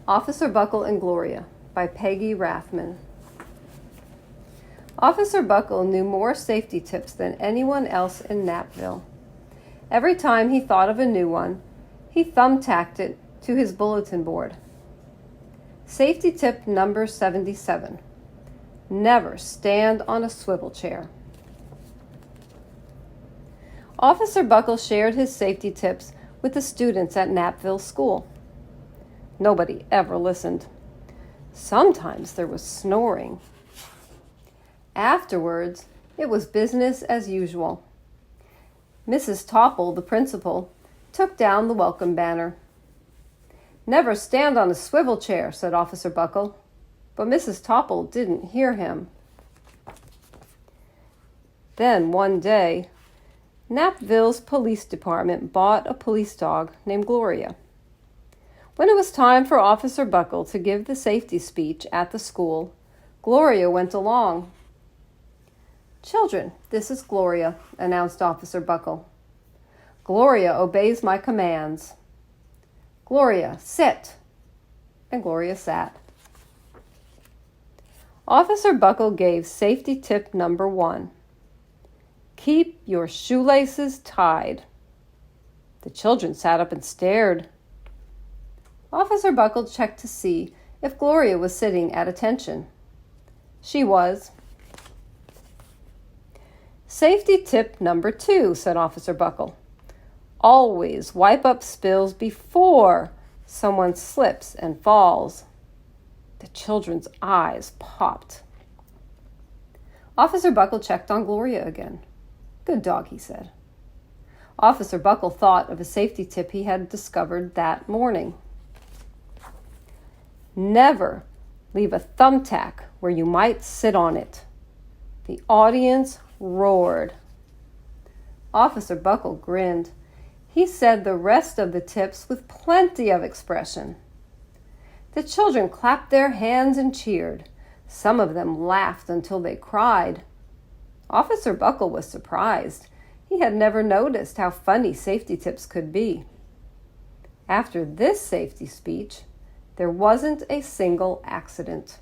Officer Buckle and Gloria by Peggy Rathman. Officer Buckle knew more safety tips than anyone else in Knappville. Every time he thought of a new one, he thumbtacked it to his bulletin board. Safety tip number 77. Never stand on a swivel chair. Officer Buckle shared his safety tips with the students at Knappville School. Nobody ever listened. Sometimes there was snoring. Afterwards, it was business as usual. Mrs. Topple, the principal, took down the welcome banner. "Never stand on a swivel chair," said Officer Buckle, but Mrs. Topple didn't hear him. Then one day, Knappville's police department bought a police dog named Gloria. When it was time for Officer Buckle to give the safety speech at the school, Gloria went along. "Children, this is Gloria," announced Officer Buckle. "Gloria obeys my commands. Gloria, sit." And Gloria sat. Officer Buckle gave safety tip number 1. Keep your shoelaces tied. The children sat up and stared. Officer Buckle checked to see if Gloria was sitting at attention. She was. Safety tip number 2, said Officer Buckle. Always wipe up spills before someone slips and falls. The children's eyes popped. Officer Buckle checked on Gloria again. "Good dog," he said. Officer Buckle thought of a safety tip he had discovered that morning. Never leave a thumbtack where you might sit on it. The audience roared. Officer Buckle grinned. He said the rest of the tips with plenty of expression. The children clapped their hands and cheered. Some of them laughed until they cried. Officer Buckle was surprised. He had never noticed how funny safety tips could be. After this safety speech, there wasn't a single accident.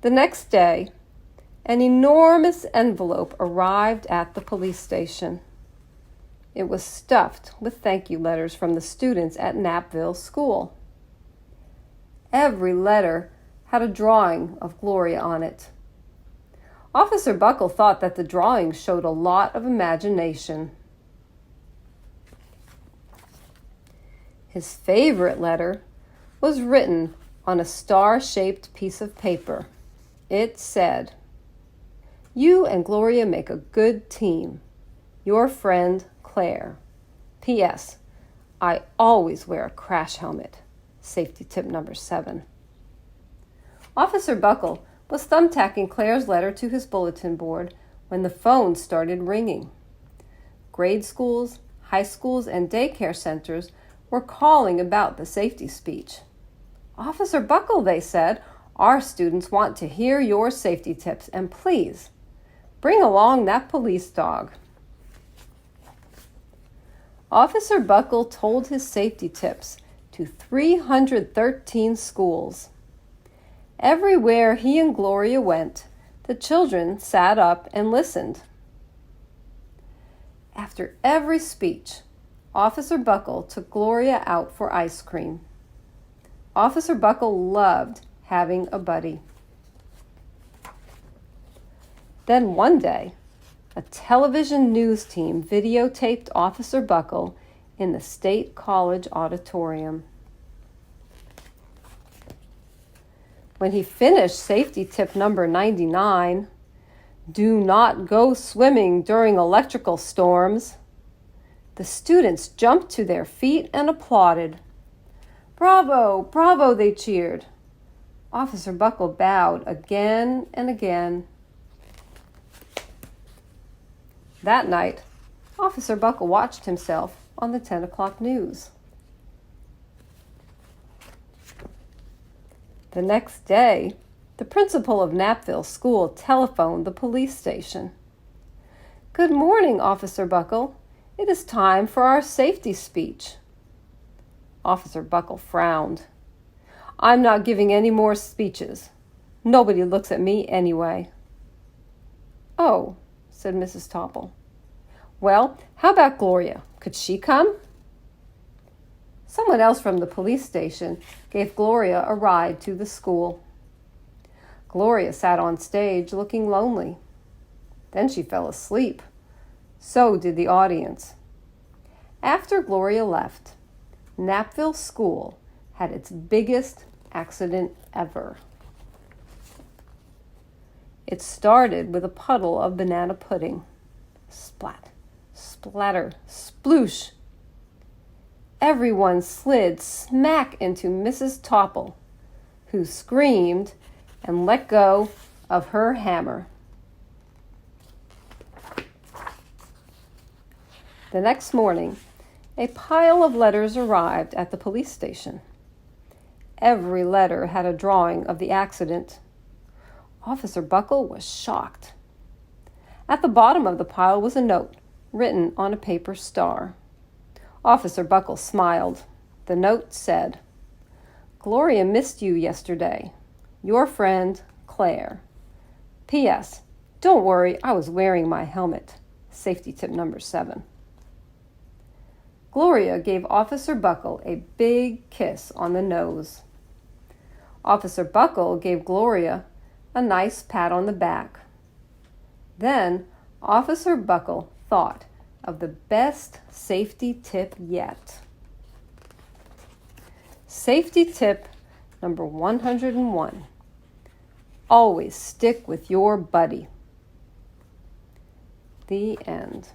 The next day, an enormous envelope arrived at the police station. It was stuffed with thank you letters from the students at Knappville School. Every letter had a drawing of Gloria on it. Officer Buckle thought that the drawing showed a lot of imagination. His favorite letter was written on a star-shaped piece of paper. It said, "You and Gloria make a good team. Your friend, Claire. P.S. I always wear a crash helmet." Safety tip number 7. Officer Buckle was thumbtacking Claire's letter to his bulletin board when the phone started ringing. Grade schools, high schools, and daycare centers were calling about the safety speech. "Officer Buckle," they said, "our students want to hear your safety tips, and please, bring along that police dog." Officer Buckle told his safety tips to 313 schools. Everywhere he and Gloria went, the children sat up and listened. After every speech, Officer Buckle took Gloria out for ice cream. Officer Buckle loved having a buddy. Then one day, a television news team videotaped Officer Buckle in the State College auditorium. When he finished safety tip number 99, "Do not go swimming during electrical storms," the students jumped to their feet and applauded. "Bravo, bravo," they cheered. Officer Buckle bowed again and again. That night, Officer Buckle watched himself on the 10 o'clock news. The next day, the principal of Knappville School telephoned the police station. "Good morning, Officer Buckle. It is time for our safety speech." Officer Buckle frowned. I'm not giving any more speeches. Nobody looks at me anyway. Oh, said Mrs. Topple. Well, how about Gloria? Could she come? Someone else from the police station gave Gloria a ride to the school. Gloria sat on stage looking lonely. Then she fell asleep. So did the audience. After Gloria left, Knappville School had its biggest accident ever. It started with a puddle of banana pudding. Splat, splatter, sploosh. Everyone slid smack into Mrs. Topple, who screamed and let go of her hammer. The next morning, a pile of letters arrived at the police station. Every letter had a drawing of the accident. Officer Buckle was shocked. At the bottom of the pile was a note written on a paper star. Officer Buckle smiled. The note said, Gloria missed you yesterday. Your friend, Claire. P.S. Don't worry, I was wearing my helmet. Safety tip number 7. Gloria gave Officer Buckle a big kiss on the nose. Officer Buckle gave Gloria a nice pat on the back. Then Officer Buckle thought of the best safety tip yet. Safety tip number 101. Always stick with your buddy. The end.